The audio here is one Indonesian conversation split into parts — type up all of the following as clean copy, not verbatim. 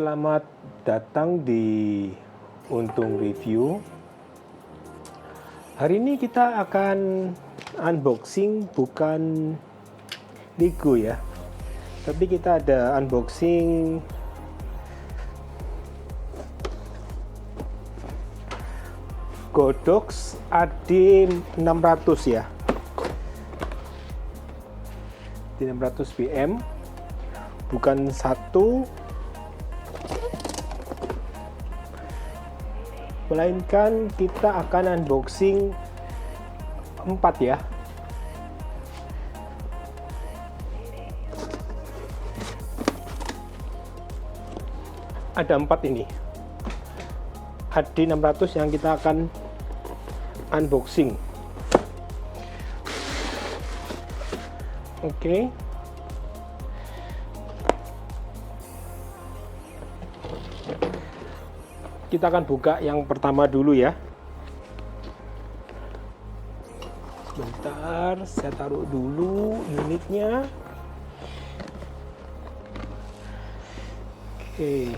Selamat datang di Untung Review. Hari ini kita akan unboxing bukan Lego ya, tapi kita ada unboxing Godox AD600 ya, AD600 BM, bukan satu, melainkan kita akan unboxing 4 ya. Ada 4 ini AD600 yang kita akan unboxing. Oke. Kita akan buka yang pertama dulu ya. Sebentar, saya taruh dulu unitnya. Oke.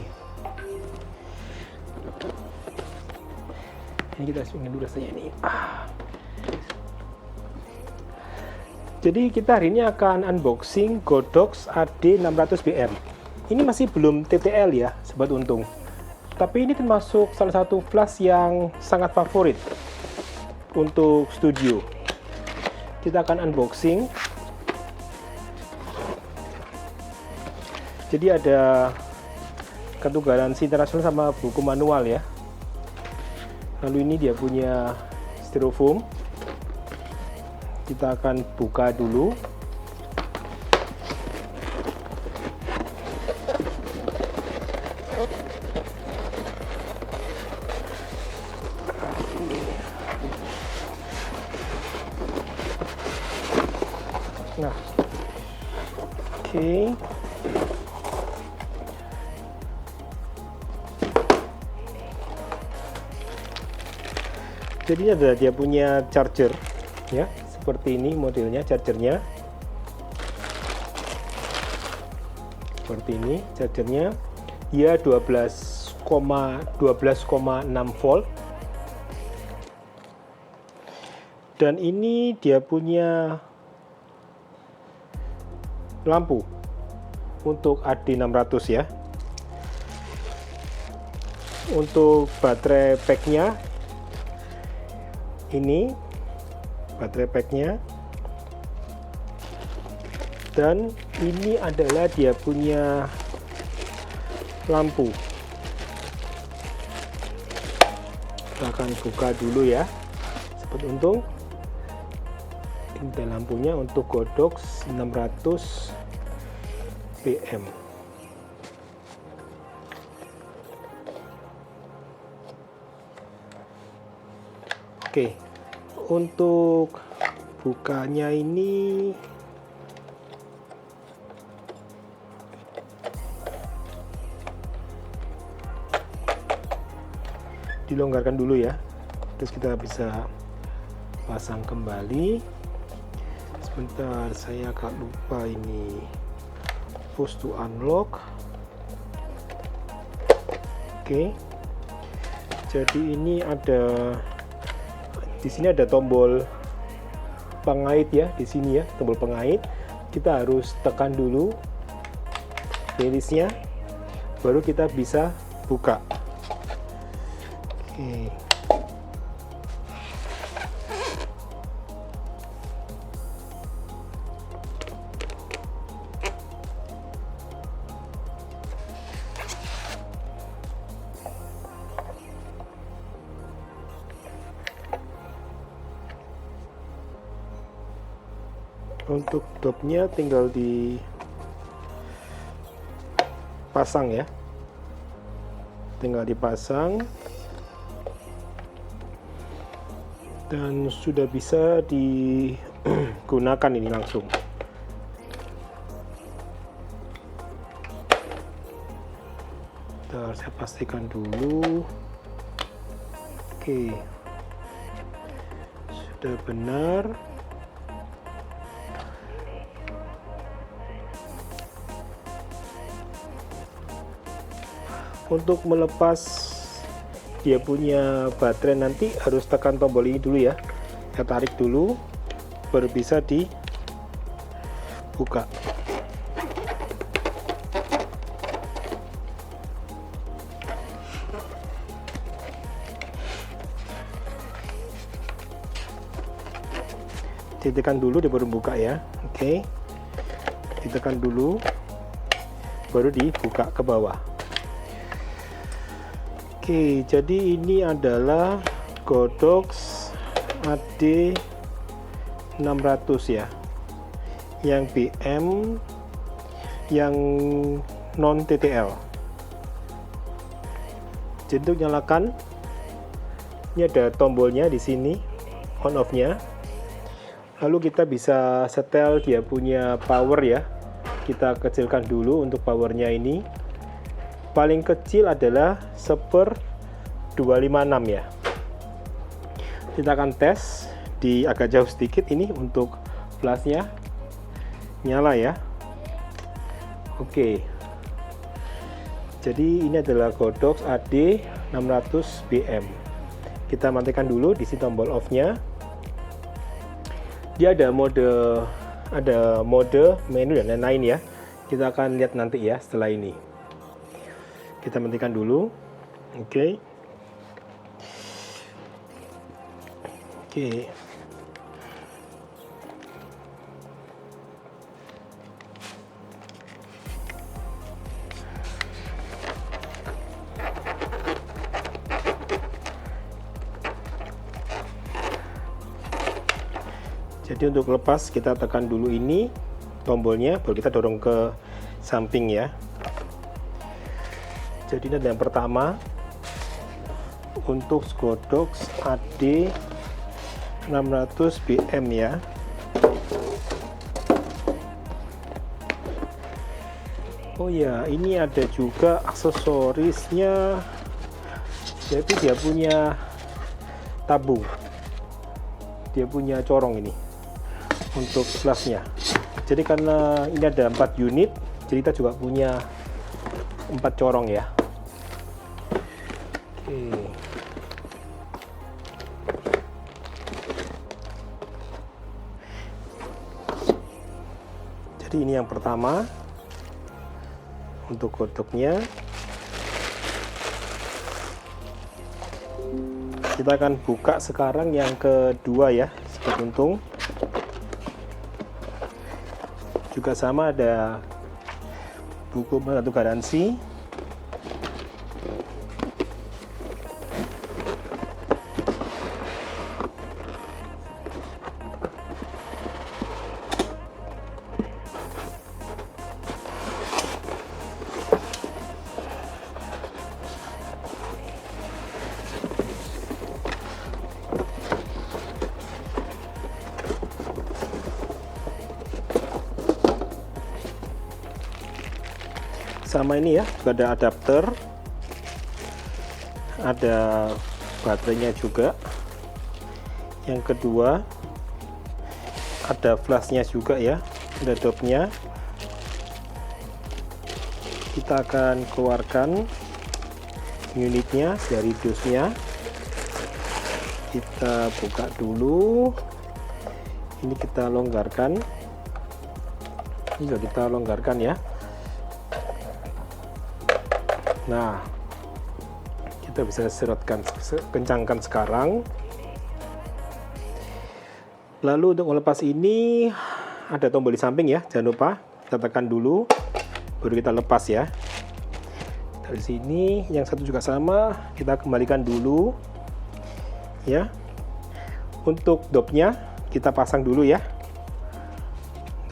Ini kita swingin dulu rasanya ini. Jadi kita hari ini akan unboxing Godox AD600 BM. Ini masih belum TTL ya, Sobat Untung. Tapi ini termasuk salah satu flash yang sangat favorit untuk studio. Kita akan unboxing. Jadi ada kartu garansi internasional sama buku manual ya. Lalu ini dia punya styrofoam. Kita akan buka dulu. Nah, oke. Jadi ada dia punya charger ya, seperti ini modelnya chargernya. Seperti ini chargernya. Dia 12,6 volt. Dan ini dia punya lampu untuk AD600 ya. Untuk baterai packnya, ini baterai packnya, dan ini adalah dia punya lampu. Kita akan buka dulu ya, Sobat Untung. Ini lampunya untuk Godox 600 BM. Oke, untuk bukanya ini dilonggarkan dulu ya, terus kita bisa pasang kembali. Sebentar, saya agak lupa ini push to unlock. Oke, jadi ini ada, di sini ada tombol pengait ya, di sini ya, tombol pengait. Kita harus tekan dulu rilisnya, baru kita bisa buka. Oke. Untuk dopnya tinggal dipasang ya, tinggal dipasang dan sudah bisa digunakan ini langsung. Bentar, saya pastikan dulu. Oke, sudah benar. untuk melepas dia punya baterai nanti harus tekan tombol ini dulu ya. Kita tarik dulu baru bisa dibuka. Ditekan dulu dia baru buka ya. Oke, ditekan dulu baru dibuka ke bawah. Oke, jadi ini adalah Godox AD 600 ya, yang BM, yang non TTL. Jadi untuk nyalakan, ini ada tombolnya di sini, on off-nya. Lalu kita bisa setel dia punya power ya. Kita kecilkan dulu untuk powernya ini. Paling kecil adalah 1/256 ya. Kita akan tes di agak jauh sedikit ini untuk flashnya. Nyala ya. Oke. Jadi ini adalah Godox AD 600 BM. Kita matikan dulu di sini tombol off-nya. Dia ada mode, menu dan lain-lain ya. Kita akan lihat nanti ya setelah ini. Kita matikan dulu. Oke. Jadi untuk lepas kita tekan dulu ini tombolnya, baru kita dorong ke samping ya. Jadi ini ada yang pertama untuk Godox AD 600 BM ya. Oh ya, ini ada juga aksesorisnya, yaitu dia punya tabung, dia punya corong ini untuk flashnya. Jadi karena ini ada 4 unit, jadi kita juga punya 4 corong ya. Oke. Jadi ini yang pertama untuk godoknya. Kita akan buka sekarang yang kedua ya, sobat untung. Juga sama, ada buku kartu garansi. Sama ini ya, juga ada adapter, ada baterainya juga. Yang kedua ada flashnya juga ya, ada dopnya. Kita akan keluarkan unitnya dari dusnya. Kita buka dulu, ini kita longgarkan, ini juga kita longgarkan ya. Nah, kita bisa serotkan, kencangkan sekarang. Lalu untuk melepas ini ada tombol di samping ya, jangan lupa kita tekan dulu, baru kita lepas ya. Dari sini yang satu juga sama, kita kembalikan dulu ya. Untuk dopnya kita pasang dulu ya.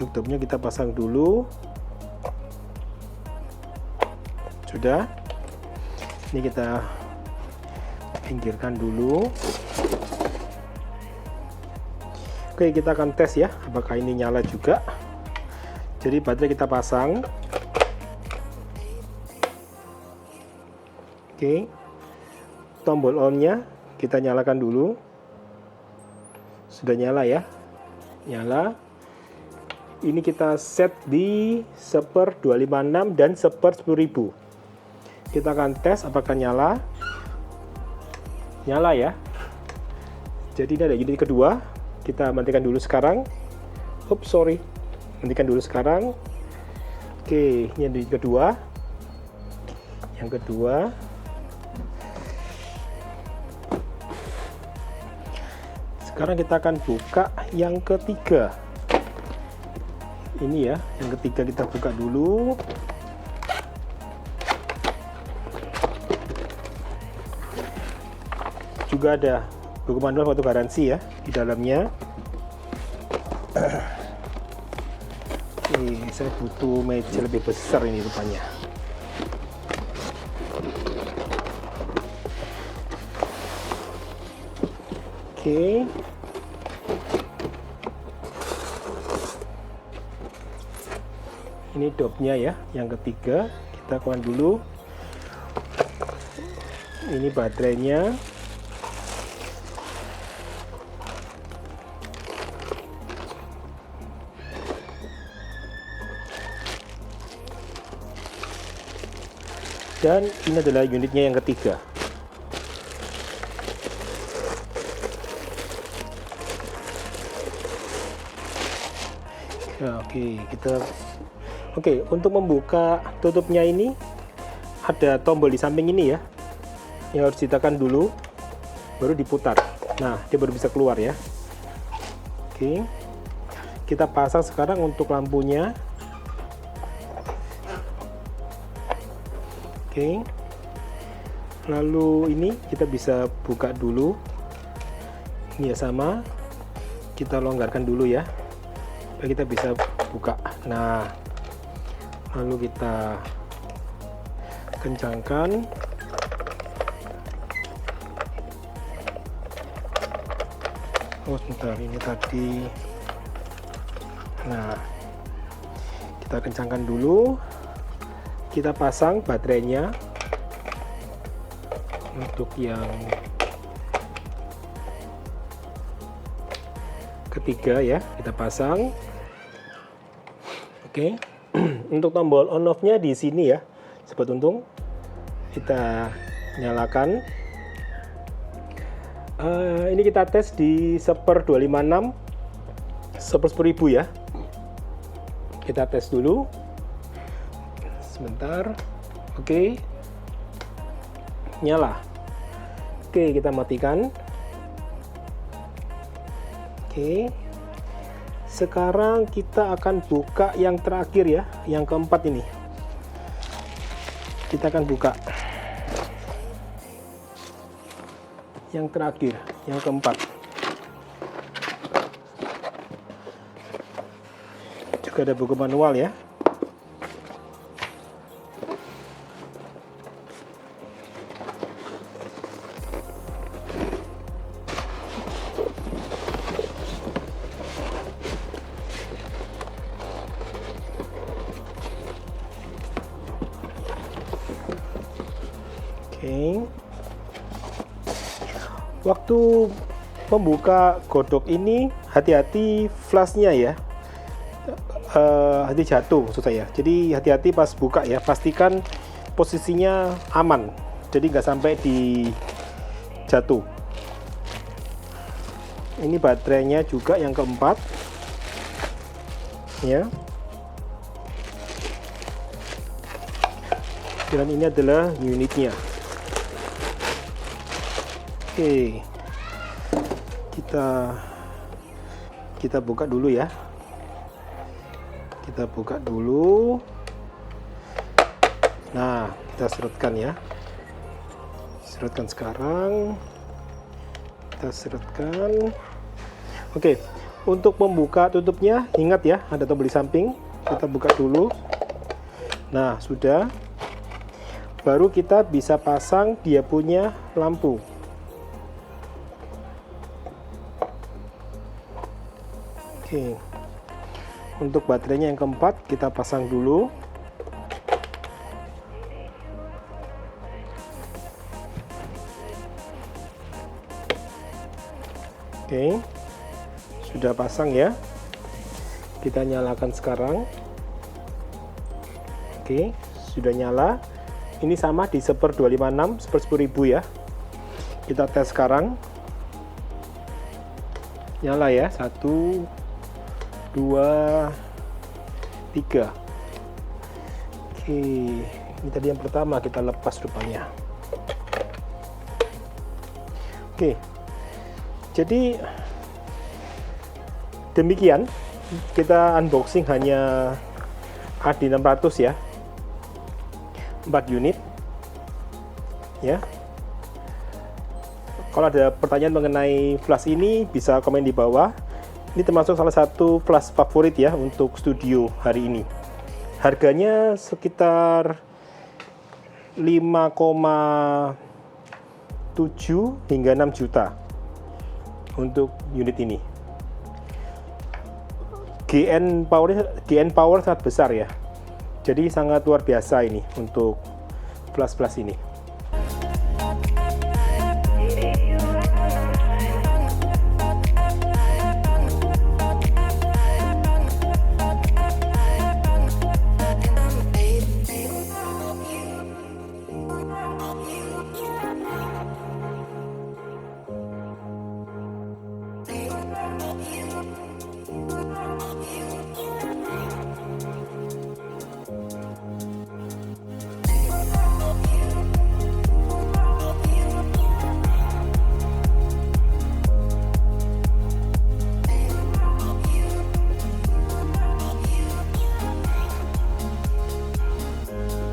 Untuk dopnya kita pasang dulu. Sudah. Ini kita pinggirkan dulu. Oke, kita akan tes ya apakah ini nyala juga. Jadi baterai kita pasang. Oke, tombol on-nya kita nyalakan dulu. Sudah nyala ya, nyala. Ini kita set di 1/256 dan 1/10.000. Kita akan tes apakah nyala. Nyala ya. Jadi ini ada unit kedua. Kita matikan dulu sekarang. Oops, sorry. Matikan dulu sekarang. Oke, ini unit kedua. Yang kedua. Sekarang kita akan buka yang ketiga. Ini ya, yang ketiga kita buka dulu. Juga ada buku manual foto garansi ya di dalamnya. Oke, saya butuh meja lebih besar ini rupanya. Oke. Ini dopnya ya, yang ketiga. Kita keluar dulu. Ini baterainya. Dan ini adalah unitnya yang ketiga. Nah, Oke, untuk membuka tutupnya ini ada tombol di samping ini ya, yang harus ditekan dulu, baru diputar. Nah, dia baru bisa keluar ya. Oke, kita pasang sekarang untuk lampunya. Oke, lalu ini kita bisa buka dulu. Ini ya sama, kita longgarkan dulu ya, supaya kita bisa buka. Nah, lalu kita kencangkan. Oh sebentar, ini tadi. Nah, kita kencangkan dulu. Kita pasang baterainya untuk yang ketiga ya, kita pasang. Oke. Untuk tombol on off-nya di sini ya, sobat untung. Kita nyalakan. Ini kita tes di 1/256, 1/1000 ya. Kita tes dulu. Sebentar. Oke. Nyala. Oke, kita matikan. Oke. Sekarang kita akan buka yang terakhir ya, yang keempat ini. Kita akan buka yang terakhir, yang keempat. Juga ada buku manual ya. Oke. Waktu membuka godok ini hati-hati flashnya ya, hati jatuh maksud saya. Jadi hati-hati pas buka ya, pastikan posisinya aman, jadi nggak sampai di jatuh. Ini baterainya juga yang keempat ya. Dan ini adalah unitnya. Oke, kita buka dulu ya. Kita buka dulu. Nah, kita serutkan ya. Serutkan sekarang. Kita serutkan. Oke, untuk membuka tutupnya, ingat ya, ada tombol di samping. Kita buka dulu. Nah, sudah. Baru kita bisa pasang dia punya lampu. Oke, untuk baterainya yang keempat kita pasang dulu. Oke, sudah pasang ya. Kita nyalakan sekarang. Oke, sudah nyala. Ini sama di 1/256, 1/10.000 ya. Kita tes sekarang. Nyala ya, 1, 2, 3. Oke, ini tadi yang pertama, kita lepas rupanya. Oke, jadi demikian kita unboxing hanya AD600 ya, 4 unit ya. Kalau ada pertanyaan mengenai flash ini bisa komen di bawah. Ini termasuk salah satu flash favorit ya untuk studio hari ini. Harganya sekitar 5,7 hingga 6 juta untuk unit ini. GN power sangat besar ya. Jadi sangat luar biasa ini untuk flash ini.